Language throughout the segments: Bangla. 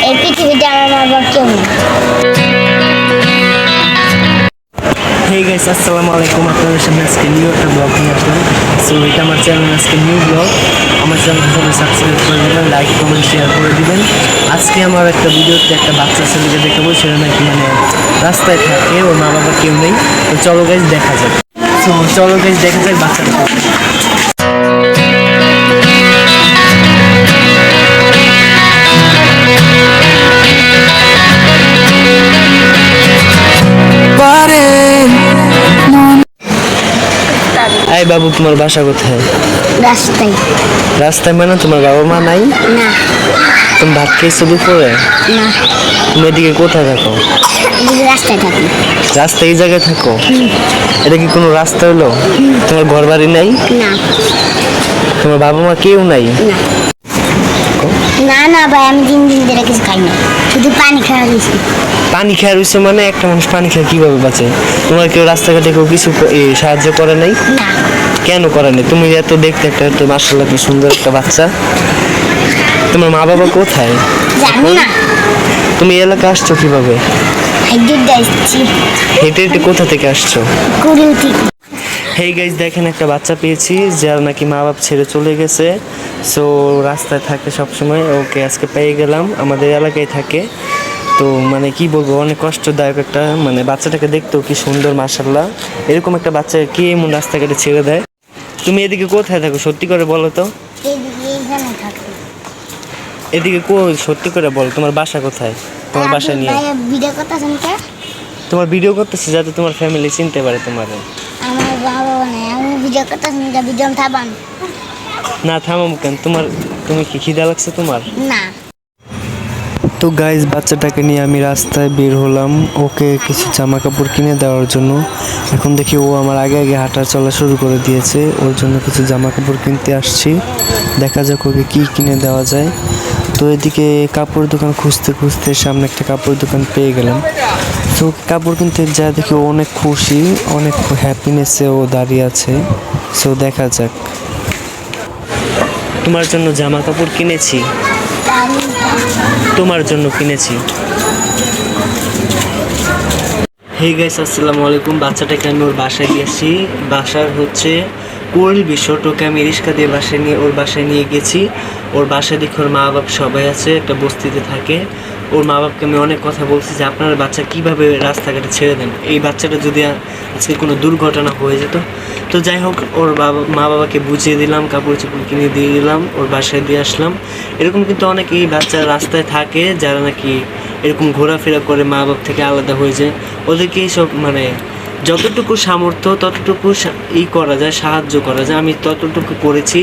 এই পৃথিবীতে আমার মা বাবা কেউ নেই। হেই গাইস, আসসালামু আলাইকুম। আপনাদের সামনে আজকে নিউ একটা ব্লগ নিয়ে আসলাম। সো এটা আমার চ্যানেল, আজকে নিউ ব্লগ। আমার চ্যানেল সবাই সাবস্ক্রাইব করে দেবেন, লাইক কমেন্ট শেয়ার করে দিবেন। আজকে আমার একটা ভিডিওতে একটা বাচ্চা ছেলেকে দেখাবো, সেটা নাকি মানে রাস্তায় থাকে, ওর মা বাবা কেউ নেই। তো চলো গাইস দেখা যাক। সো চলো গাইস দেখা যাক বাচ্চাটা। এই বাবু, তোমার বাসা কোথায়? রাস্তায়। রাস্তায় মানে তোমার বাবা মা নাই? না তুমি ভাত খেয়েছো দুপুরে? না, তুমি এদিকে কোথায় থাকো? এদিকে রাস্তায় থাকি। রাস্তায় এই জায়গায় থাকো? এটা কি কোনো রাস্তা হলো? তোমার ঘর বাড়ি নাই? না তোমার বাবা মা কেউ নাই? না না না ভাই, আমি 3 দিন ধরে কিছু খাই না, শুধু পানি খাওয়া দিয়েছি। পানি খেয়ে রয়েছে মানে? একটা মানুষ পানি খেয়ে কিভাবে বাঁচে? তোমার কেউ রাস্তাঘাটে কেউ কিছু সাহায্য করে নাই? না, কেন করে নাই? তুমি এত দেখতে একটা এত মাশাআল্লাহ কি সুন্দর একটা বাচ্চা। তোমার মা বাবা কোথায়? জানি না। তুমি এই এলাকা আসছো কিভাবে? হাইডুর যাচ্ছি হেঁটে হেঁটে কোথা থেকে আসছো? কুড়িল থেকে। হেই গাইস, দেখেন একটা বাচ্চা পেয়েছি যার নাকি মা বাপ ছেড়ে চলে গেছে। সো রাস্তায় থাকে সবসময়, ওকে আজকে পেয়ে গেলাম। আমাদের এলাকায় থাকে। তো মানে কি বলবো, অনেক কষ্টদায়ক একটা মানে বাচ্চাটাকে দেখতেও কি সুন্দর মাশাআল্লাহ। এরকম একটা বাচ্চা কে এমন রাস্তাঘাটে ছেড়ে দেয়? তুমি এদিকে কোথায় থাকো সত্যি করে বলো তো? এদিকে এইখানে থাকি। এদিকে সত্যি করে বলো, তোমার বাসা কোথায়? তোমার বাসা নিয়ে ভিডিও কথা শুনতে তোমার ভিডিও করতেছি যাতে তোমার ফ্যামিলি চিনতে পারে তোমার। আমার বাবা নেই, আমি ভিডিও কথা শুনতে ভিডিও থাবান না থামাবো কেন? তুমি কি খিদা লাগছে তোমার? না। তো গাইজ, বাচ্চাটাকে নিয়ে আমি রাস্তায় বের হলাম ওকে কিছু জামা কাপড় কিনে দেওয়ার জন্য। এখন দেখি ও আমার আগে আগে হাঁটা চলা শুরু করে দিয়েছে। ওর জন্য কিছু জামা কাপড় কিনতে আসছি, দেখা যাক ওকে কী কিনে দেওয়া যায়। তো এদিকে কাপড় দোকান খুঁজতে খুঁজতে সামনে একটা কাপড় দোকান পেয়ে গেলাম। তো কাপড় কিনতে যা দেখি ও অনেক খুশি, অনেক হ্যাপিনেসে ও দাঁড়িয়ে আছে। সো দেখা যাক। তোমার জন্য জামা কাপড় কিনেছি, তোমার জন্য কিনেছি। হেই গাইস, আসসালামু আলাইকুম। বাচ্চাটাকে আমি ওর বাসায় দিয়েছি। বাসার হচ্ছে কোল বিষয়, ওকে আমি রিক্সা দিয়ে ওর বাসায় নিয়ে গেছি। ওর বাসায় দেখি ওর মা বাপ সবাই আছে, একটা বস্তিতে থাকে। ওর মা বাপকে আমি অনেক কথা বলছি যে আপনার বাচ্চা কীভাবে রাস্তাঘাটে ছেড়ে দেন, এই বাচ্চাটা যদি আজকে কোনো দুর্ঘটনা হয়ে যেত। তো যাই হোক, ওর মা বাবাকে বুঝিয়ে দিলাম, কাপড় চোপড় কিনে দিয়ে দিলাম, ওর বাসায় দিয়ে আসলাম। এরকম কিন্তু অনেকেই বাচ্চা রাস্তায় থাকে যারা নাকি এরকম ঘোরাফেরা করে মা বাপ থেকে আলাদা হয়ে যায়। ওদেরকে এইসব মানে যতটুকু সামর্থ্য ততটুকু করা যায়, সাহায্য করা যায়। আমি ততটুকু করেছি।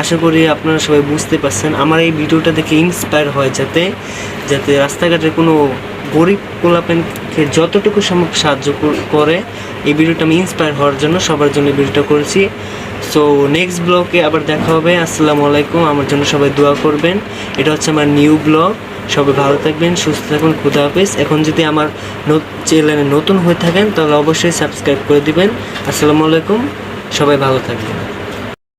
আশা করি আপনারা সবাই বুঝতে পারছেন। আমার এই ভিডিওটা দেখে ইন্সপায়ার হয় যাতে রাস্তাঘাটের কোনো গরিব পোলাপেনকে যতটুকু সম্ভব সাহায্য করে। এই ভিডিওটা আমি ইন্সপায়ার হওয়ার জন্য সবার জন্য ভিডিওটা করেছি। সো নেক্সট ব্লগে আবার দেখা হবে। আসসালামু আলাইকুম। আমার জন্য সবাই দোয়া করবেন। এটা হচ্ছে আমার নিউ ব্লগ। সবাই ভালো থাকবেন, সুস্থ থাকুন। খুদা হাফেজ। এখন যদি আমার চ্যানেলে নতুন হয়ে থাকেন তাহলে অবশ্যই সাবস্ক্রাইব করে দিবেন। আসসালামু আলাইকুম, সবাই ভালো থাকবেন।